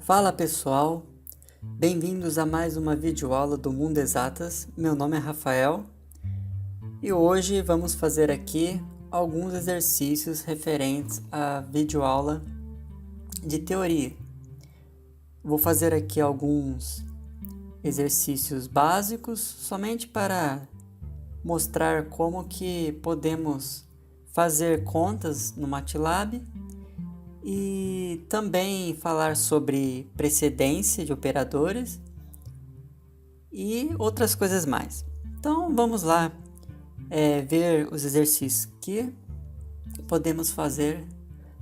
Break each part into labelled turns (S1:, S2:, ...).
S1: Fala pessoal, bem-vindos a mais uma videoaula do Mundo Exatas. Meu nome é Rafael e hoje vamos fazer aqui alguns exercícios referentes à videoaula de teoria. Vou fazer aqui alguns exercícios básicos somente para mostrar como que podemos fazer contas no MATLAB e também falar sobre precedência de operadores e outras coisas mais. Então vamos lá ver os exercícios que podemos fazer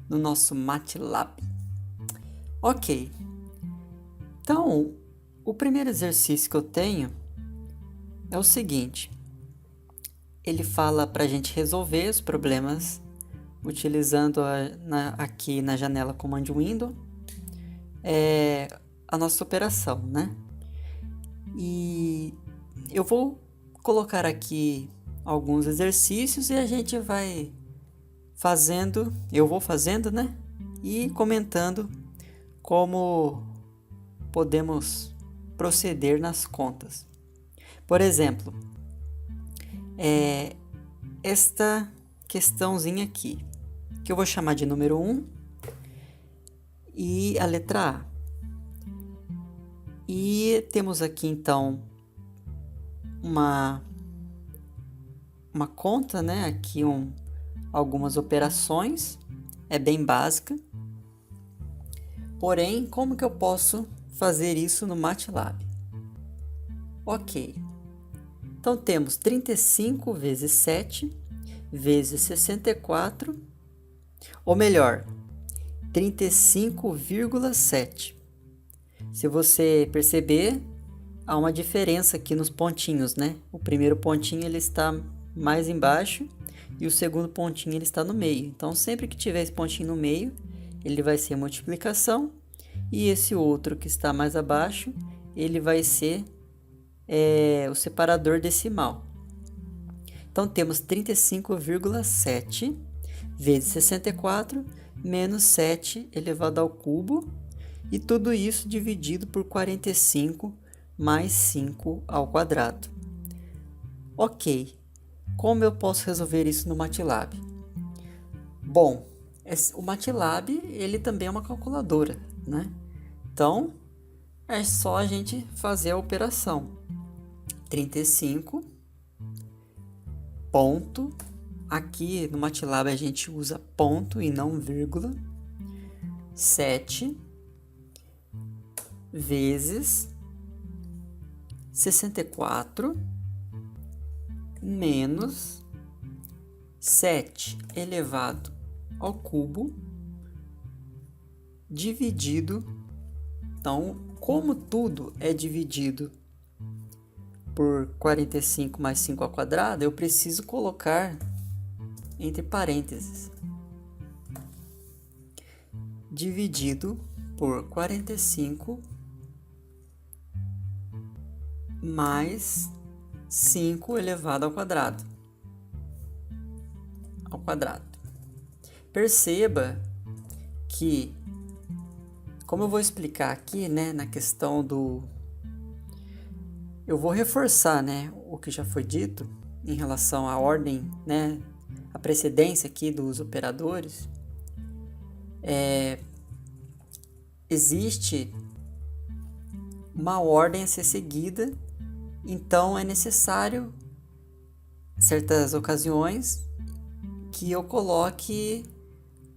S1: no nosso MATLAB. Ok, então o primeiro exercício que eu tenho é o seguinte: ele fala para a gente resolver os problemas utilizando aqui na janela Command Window a nossa operação, né? E eu vou colocar aqui alguns exercícios e a gente vai fazendo, eu vou fazendo, né? E comentando como podemos proceder nas contas. Por exemplo, esta questãozinha aqui, que eu vou chamar de número 1 e a letra A. E temos aqui então uma conta, né? Aqui algumas operações, é bem básica. Porém, como que eu posso fazer isso no MATLAB? Ok, então temos 35 vezes 7 vezes 64, ou melhor, 35,7. Se você perceber, há uma diferença aqui nos pontinhos, né? O primeiro pontinho ele está mais embaixo e o segundo pontinho ele está no meio. Então, sempre que tiver esse pontinho no meio, ele vai ser multiplicação, e esse outro que está mais abaixo, ele vai ser o separador decimal. Então, temos 35,7 vezes 64 menos 7 elevado ao cubo, e tudo isso dividido por 45 mais 5 ao quadrado. Ok, como eu posso resolver isso no MATLAB? Bom, o MATLAB ele também é uma calculadora, né? Então, é só a gente fazer a operação. 35 ponto, aqui no MATLAB a gente usa ponto e não vírgula, 7 vezes 64 menos 7 elevado ao cubo dividido. Então, como tudo é dividido por 45 mais 5 ao quadrado, eu preciso colocar entre parênteses. Dividido por 45 mais 5 elevado ao quadrado. Perceba que, como eu vou explicar aqui, né, na questão eu vou reforçar, né, o que já foi dito em relação à ordem, né, a precedência aqui dos operadores. Existe uma ordem a ser seguida, então é necessário, em certas ocasiões, que eu coloque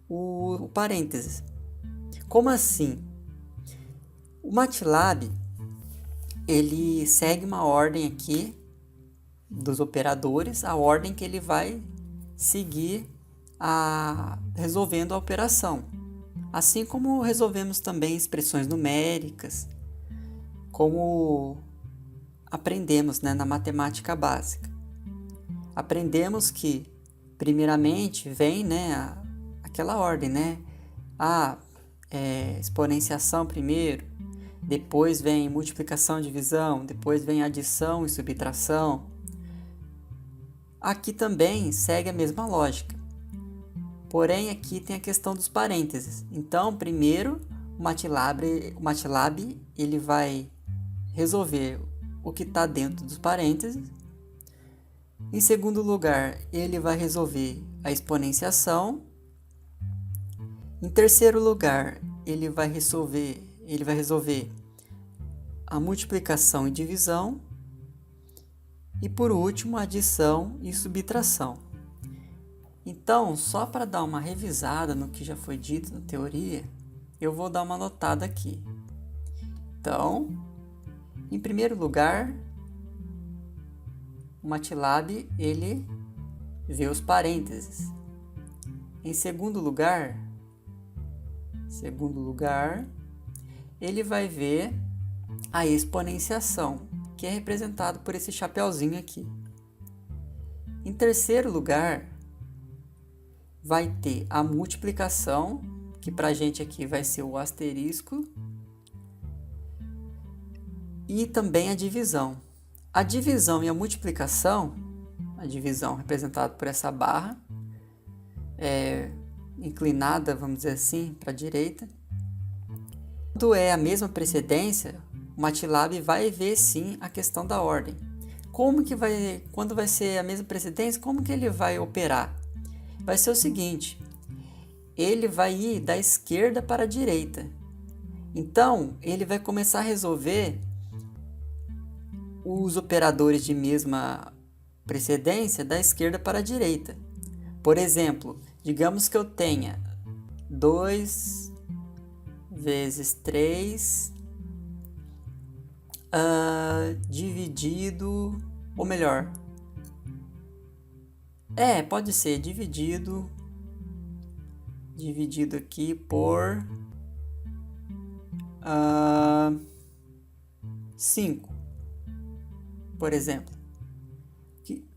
S1: o parênteses. Como assim? O MATLAB ele segue uma ordem aqui dos operadores, a ordem que ele vai seguir resolvendo a operação. Assim como resolvemos também expressões numéricas, como aprendemos, né, na matemática básica. Aprendemos que, primeiramente, vem, né, aquela ordem, né? Exponenciação primeiro, depois vem multiplicação e divisão, depois vem adição e subtração. Aqui também segue a mesma lógica. Porém, aqui tem a questão dos parênteses. Então, primeiro o MATLAB ele vai resolver o que está dentro dos parênteses. Em segundo lugar, ele vai resolver a exponenciação. Em terceiro lugar, ele vai resolver a multiplicação e divisão. E por último, adição e subtração. Então, só para dar uma revisada no que já foi dito na teoria, eu vou dar uma anotada aqui. Então, em primeiro lugar, o MATLAB ele vê os parênteses. Em segundo lugar, ele vai ver a exponenciação, que é representado por esse chapeuzinho aqui. Em terceiro lugar, vai ter a multiplicação, que para a gente aqui vai ser o asterisco, e também a divisão. A divisão e a multiplicação, a divisão representada por essa barra, inclinada, vamos dizer assim, para a direita. Quando é a mesma precedência, o MATLAB vai ver sim a questão da ordem. Quando vai ser a mesma precedência, como que ele vai operar? Vai ser o seguinte, ele vai ir da esquerda para a direita. Então, ele vai começar a resolver os operadores de mesma precedência da esquerda para a direita. Por exemplo, digamos que eu tenha 2 vezes 3 dividido, ou melhor, pode ser dividido aqui por 5, por exemplo.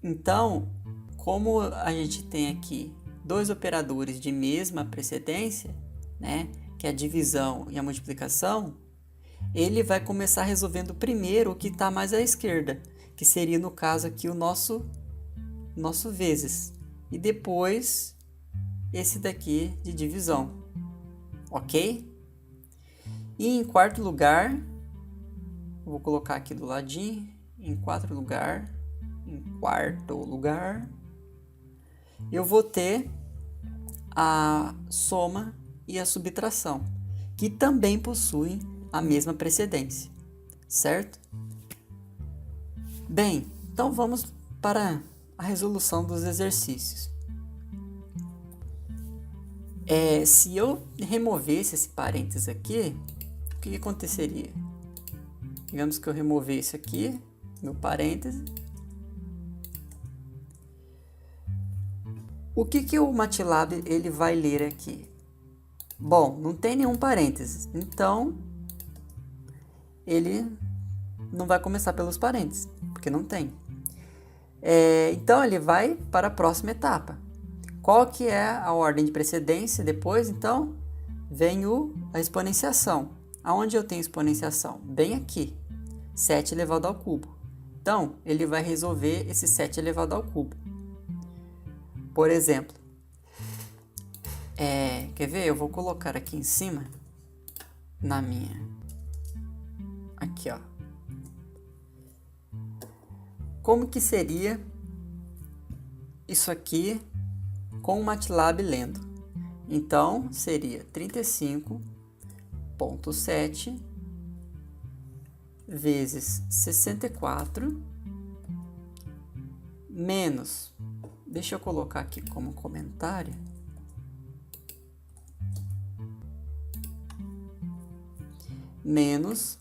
S1: Então, como a gente tem aqui dois operadores de mesma precedência, né, que é a divisão e a multiplicação, ele vai começar resolvendo primeiro o que está mais à esquerda, que seria no caso aqui o nosso vezes, e depois esse daqui de divisão, ok? E em quarto lugar, vou colocar aqui do ladinho, em quarto lugar, eu vou ter a soma e a subtração, que também possuem a mesma precedência, certo? Bem, então vamos para a resolução dos exercícios. Se eu removesse esse parênteses aqui, o que aconteceria? Digamos que eu removesse aqui, meu parêntese. O que o MATLAB ele vai ler aqui? Bom, não tem nenhum parênteses, então ele não vai começar pelos parênteses, porque não tem. Então ele vai para a próxima etapa. Qual que é a ordem de precedência depois? Então, vem a exponenciação. Aonde eu tenho exponenciação? Bem aqui, 7 elevado ao cubo. Então, ele vai resolver esse 7 elevado ao cubo. Por exemplo, quer ver? Eu vou colocar aqui em cima, aqui, ó. Como que seria isso aqui com o MATLAB lendo? Então, seria 35,7 vezes 64 menos, deixa eu colocar aqui como comentário, menos,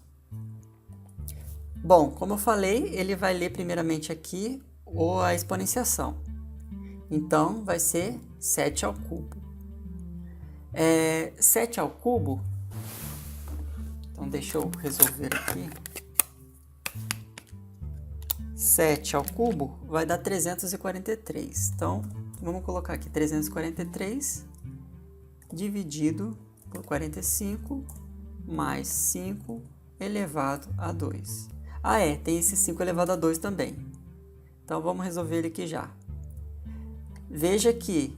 S1: bom, como eu falei, ele vai ler primeiramente aqui a exponenciação. Então, vai ser 7 ao cubo. 7 ao cubo, então deixa eu resolver aqui. 7 ao cubo vai dar 343. Então, vamos colocar aqui 343 dividido por 45 mais 5 elevado a 2. Tem esse 5 elevado a 2 também. Então, vamos resolver ele aqui já. Veja que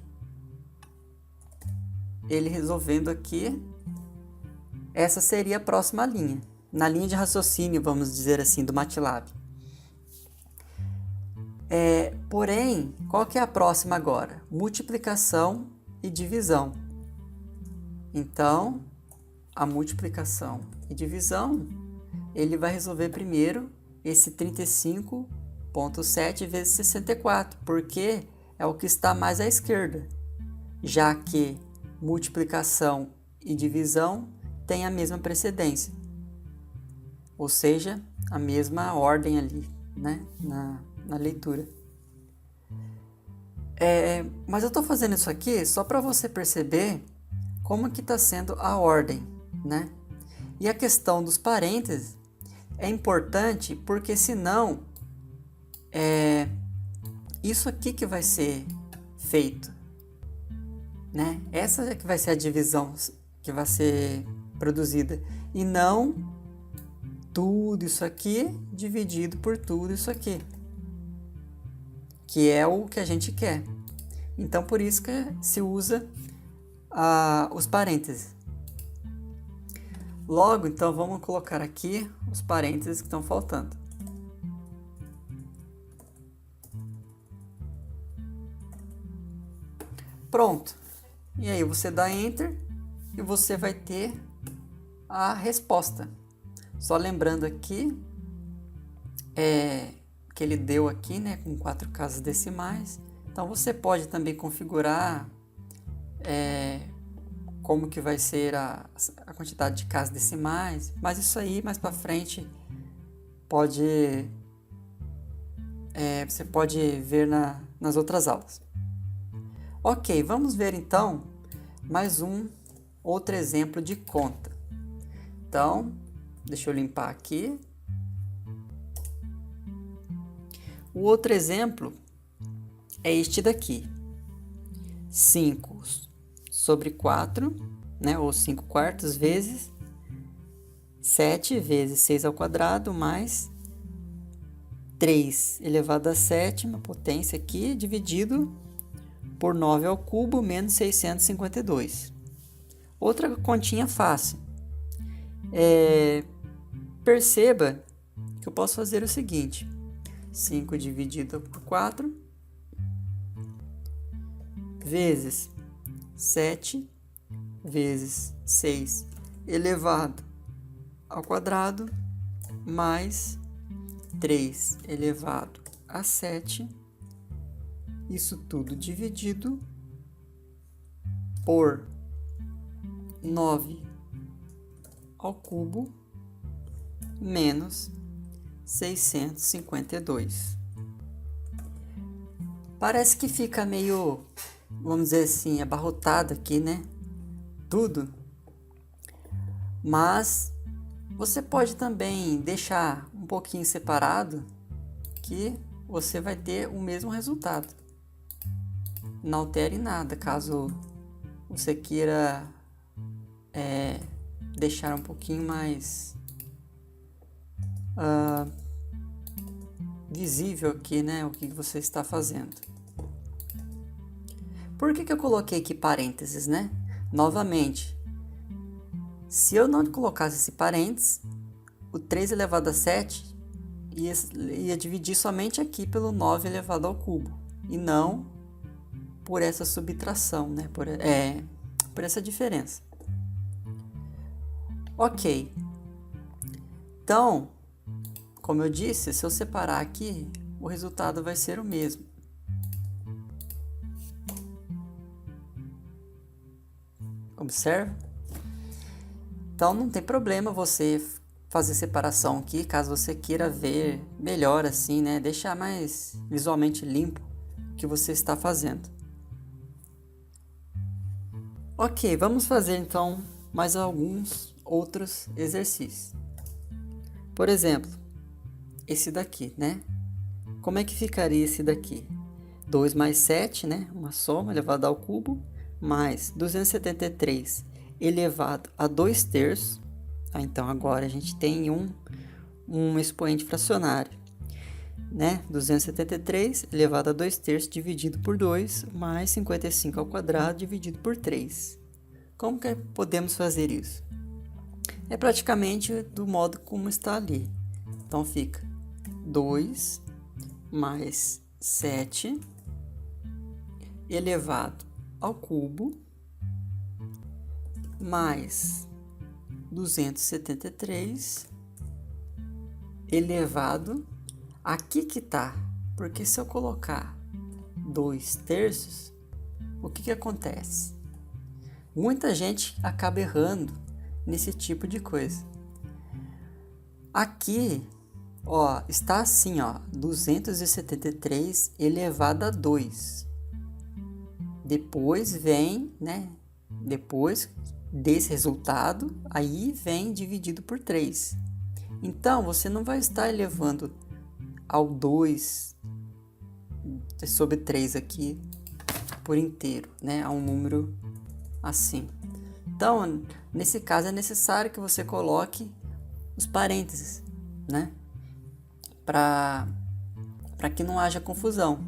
S1: ele resolvendo aqui, essa seria a próxima linha. Na linha de raciocínio, vamos dizer assim, do MATLAB. Porém, qual que é a próxima agora? Multiplicação e divisão. Então, a multiplicação e divisão, ele vai resolver primeiro esse 35,7 vezes 64, porque é o que está mais à esquerda, já que multiplicação e divisão têm a mesma precedência, ou seja, a mesma ordem ali, né, na leitura. Mas eu estou fazendo isso aqui só para você perceber como que está sendo a ordem, né? E a questão dos parênteses é importante porque senão isso aqui que vai ser feito, né? Essa é que vai ser a divisão que vai ser produzida e não tudo isso aqui dividido por tudo isso aqui, que é o que a gente quer. Então, por isso que se usa os parênteses. Logo, então, vamos colocar aqui os parênteses que estão faltando. Pronto. E aí você dá Enter e você vai ter a resposta. Só lembrando aqui que ele deu aqui, né, com 4 casas decimais. Então você pode também configurar como que vai ser a quantidade de casas decimais, mas isso aí mais para frente você pode ver nas outras aulas. Ok, vamos ver então mais outro exemplo de conta. Então, deixa eu limpar aqui. O outro exemplo é este daqui. 5 sobre 4, né, ou 5 quartos vezes 7 vezes 6 ao quadrado mais 3 elevado à sétima potência aqui, dividido por 9 ao cubo menos 652. Outra continha fácil. Perceba que eu posso fazer o seguinte: 5 dividido por 4 vezes 7 vezes 6 elevado ao quadrado mais 3 elevado a 7, isso tudo dividido por 9 ao cubo menos 652. Parece que fica meio, vamos dizer assim, abarrotado aqui, né? Tudo. Mas você pode também deixar um pouquinho separado que você vai ter o mesmo resultado. Não altere nada, caso você queira deixar um pouquinho mais visível aqui, né, o que você está fazendo. Por que eu coloquei aqui parênteses, né? Novamente, se eu não colocasse esse parênteses, o 3 elevado a 7 ia dividir somente aqui pelo 9 elevado ao cubo, e não por essa subtração, né? Por essa diferença. Ok. Então, como eu disse, se eu separar aqui, o resultado vai ser o mesmo. Observe. Então, não tem problema você fazer separação aqui, caso você queira ver melhor assim, né? Deixar mais visualmente limpo o que você está fazendo. Ok, vamos fazer então mais alguns outros exercícios. Por exemplo, esse daqui, né? Como é que ficaria esse daqui? 2 mais 7, né? Uma soma elevada ao cubo, mais 273 elevado a 2 terços. Então, agora a gente tem um expoente fracionário, né? 273 elevado a 2 terços dividido por 2, mais 55 ao quadrado dividido por 3. Como que podemos fazer isso? é praticamente do modo como está ali. Então fica 2 mais 7 elevado ao cubo mais 273 elevado, aqui que tá, porque se eu colocar 2/3, o que acontece? Muita gente acaba errando nesse tipo de coisa. Aqui, ó, está assim, ó, 273 elevado a 2. Depois vem, né? Depois desse resultado, aí vem dividido por 3. Então, você não vai estar elevando ao 2 sobre 3 aqui por inteiro, né? A um número assim. Então, nesse caso, é necessário que você coloque os parênteses, né? Para que não haja confusão.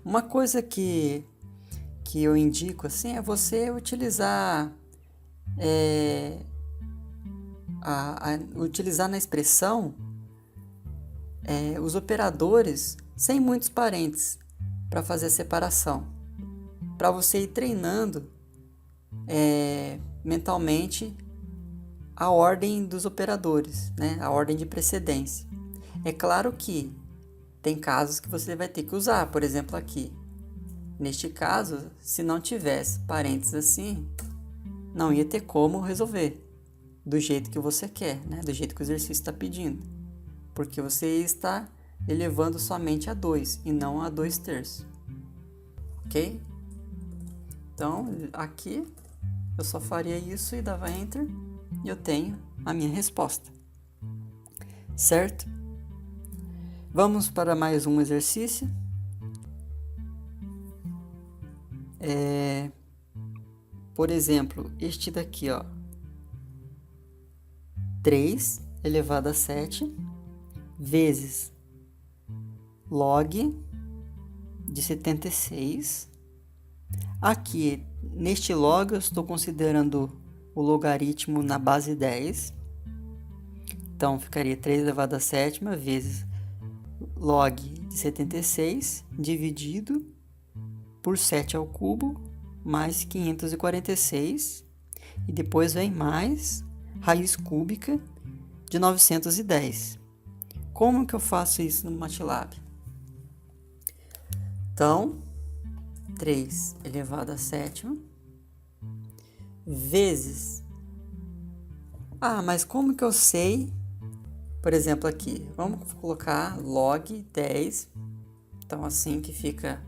S1: Uma coisa que eu indico assim é você utilizar utilizar na expressão os operadores sem muitos parênteses para fazer a separação, para você ir treinando mentalmente a ordem dos operadores, né? A ordem de precedência. É claro que tem casos que você vai ter que usar, por exemplo aqui. Neste caso, se não tivesse parênteses assim, não ia ter como resolver do jeito que você quer, né? Do jeito que o exercício está pedindo. Porque você está elevando somente a 2 e não a 2/3. Ok? Então, aqui eu só faria isso e dava Enter e eu tenho a minha resposta. Certo? Vamos para mais um exercício. Por exemplo, este daqui, ó. 3 elevado a 7 vezes log de 76. Aqui, neste log, eu estou considerando o logaritmo na base 10. Então, ficaria 3 elevado a 7 vezes log de 76 dividido por 7 ao cubo mais 546. E depois vem mais raiz cúbica de 910. Como que eu faço isso no MATLAB? Então, 3 elevado a 7 vezes... mas como que eu sei? Por exemplo, aqui, vamos colocar log 10. Então, assim que fica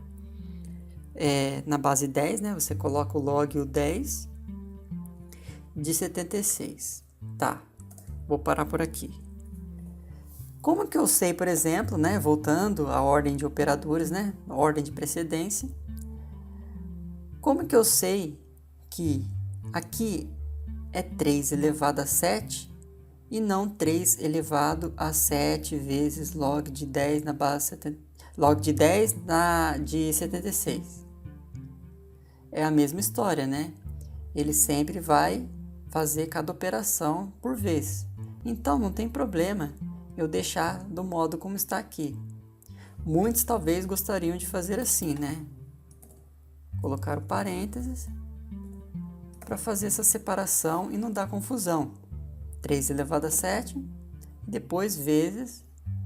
S1: na base 10, né? Você coloca o log e o 10 de 76. Tá, vou parar por aqui. Como que eu sei, por exemplo, né? Voltando à ordem de operadores, né? A ordem de precedência. Como que eu sei que aqui é 3 elevado a 7 e não 3 elevado a 7 vezes log de 10 na base 70, log de 10 de 76? É a mesma história, né? Ele sempre vai fazer cada operação por vez. Então, não tem problema eu deixar do modo como está aqui. Muitos talvez gostariam de fazer assim, né? Colocar o parênteses para fazer essa separação e não dar confusão. 3 elevado a 7 e depois vezes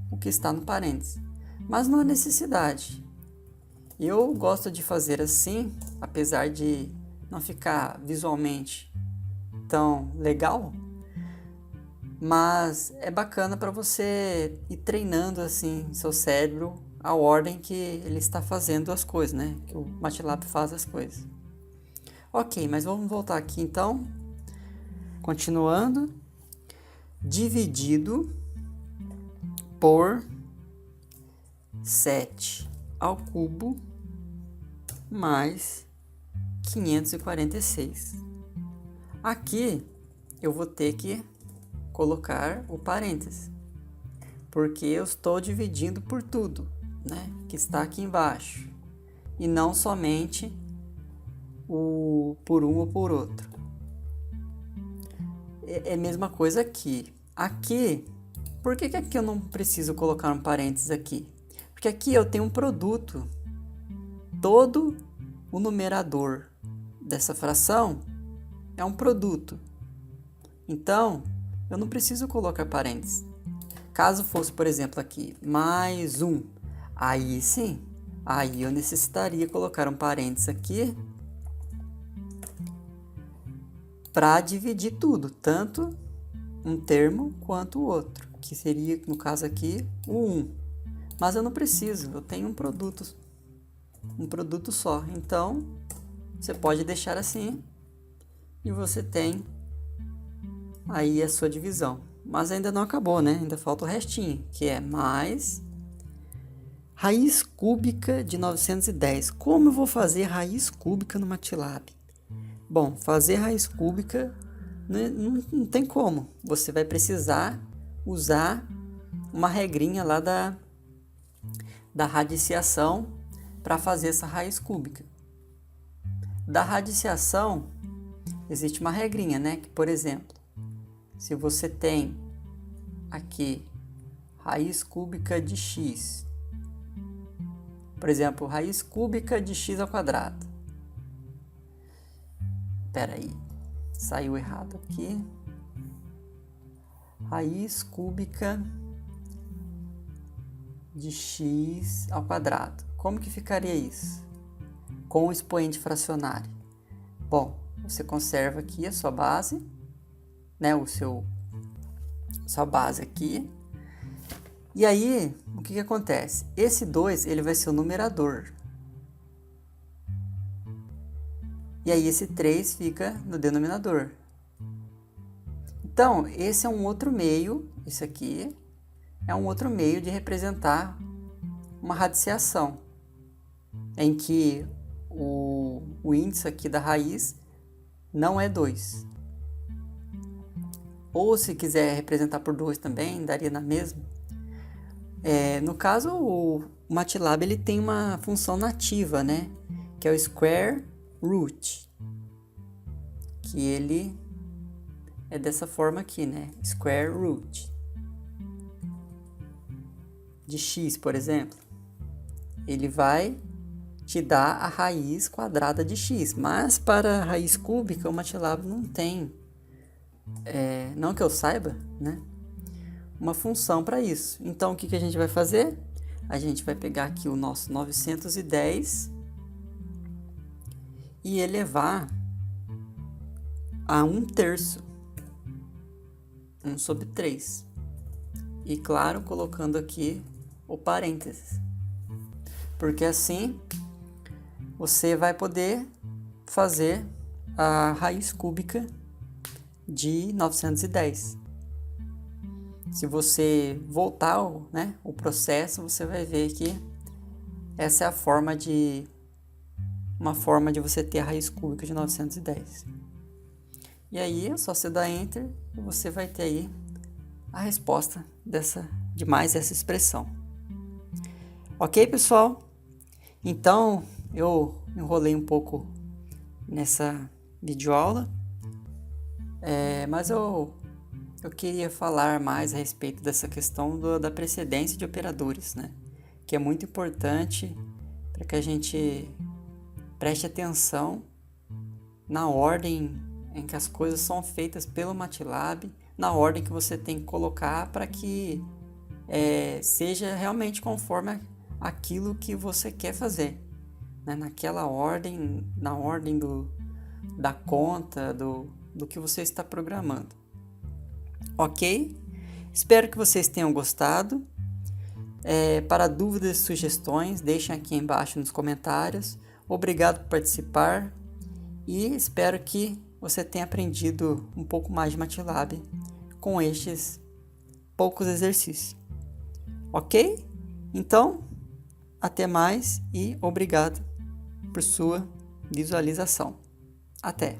S1: o que está no parênteses. Mas não há necessidade. Eu gosto de fazer assim, apesar de não ficar visualmente tão legal, mas é bacana para você ir treinando assim seu cérebro a ordem que ele está fazendo as coisas, né? Que o MATLAB faz as coisas. Ok, mas vamos voltar aqui então. Continuando. Dividido por 7 ao cubo mais 546. Aqui eu vou ter que colocar o parênteses, porque eu estou dividindo por tudo, né, que está aqui embaixo, e não somente por um ou por outro. é a mesma coisa aqui. Aqui, por que aqui eu não preciso colocar um parênteses aqui? Porque aqui eu tenho um produto. Todo o numerador dessa fração é um produto. Então, eu não preciso colocar parênteses. Caso fosse, por exemplo, aqui, mais 1, aí sim, aí eu necessitaria colocar um parênteses aqui para dividir tudo, tanto um termo quanto o outro, que seria, no caso aqui, o 1. Mas eu não preciso, eu tenho um produto só. Então, você pode deixar assim e você tem aí a sua divisão. Mas ainda não acabou, né? Ainda falta o restinho, que é mais raiz cúbica de 910. Como eu vou fazer raiz cúbica no MATLAB? Bom, fazer raiz cúbica não tem como. Você vai precisar usar uma regrinha lá da radiciação para fazer essa raiz cúbica. Da radiciação, existe uma regrinha, né? Que, por exemplo, se você tem aqui raiz cúbica de x, por exemplo, raiz cúbica de x ao quadrado. Espera aí, saiu errado aqui. Raiz cúbica de x ao quadrado. Como que ficaria isso? Com o expoente fracionário. Bom, você conserva aqui a sua base, né? Sua base aqui. E aí, o que acontece? Esse 2, ele vai ser o numerador. E aí esse 3 fica no denominador. Então, esse é um outro meio, isso aqui é um outro meio de representar uma radiciação, em que o índice aqui da raiz não é 2. Ou se quiser representar por 2 também, daria na mesma. No caso, o MATLAB ele tem uma função nativa, né? Que é o square root, que ele é dessa forma aqui, né? Square root de x, por exemplo, ele vai te dar a raiz quadrada de x, mas para a raiz cúbica o MATLAB não tem, não que eu saiba, né? Uma função para isso. Então o que a gente vai fazer? A gente vai pegar aqui o nosso 910 e elevar a 1/3, 1 sobre 3. E claro, colocando aqui o parênteses. Porque assim você vai poder fazer a raiz cúbica de 910. Se você voltar o processo, você vai ver que essa é uma forma de você ter a raiz cúbica de 910. E aí é só você dar Enter e você vai ter aí a resposta de mais essa expressão. Ok, pessoal? Então, eu enrolei um pouco nessa videoaula, mas eu queria falar mais a respeito dessa questão da precedência de operadores, né? Que é muito importante para que a gente preste atenção na ordem em que as coisas são feitas pelo MATLAB, na ordem que você tem que colocar para que seja realmente conforme aquilo que você quer fazer, né? Naquela ordem, na ordem da conta, do que você está programando. Ok? Espero que vocês tenham gostado. Para dúvidas e sugestões, deixem aqui embaixo nos comentários. Obrigado por participar e espero que você tenha aprendido um pouco mais de MATLAB com estes poucos exercícios. Ok? Então, até mais e obrigado por sua visualização. Até!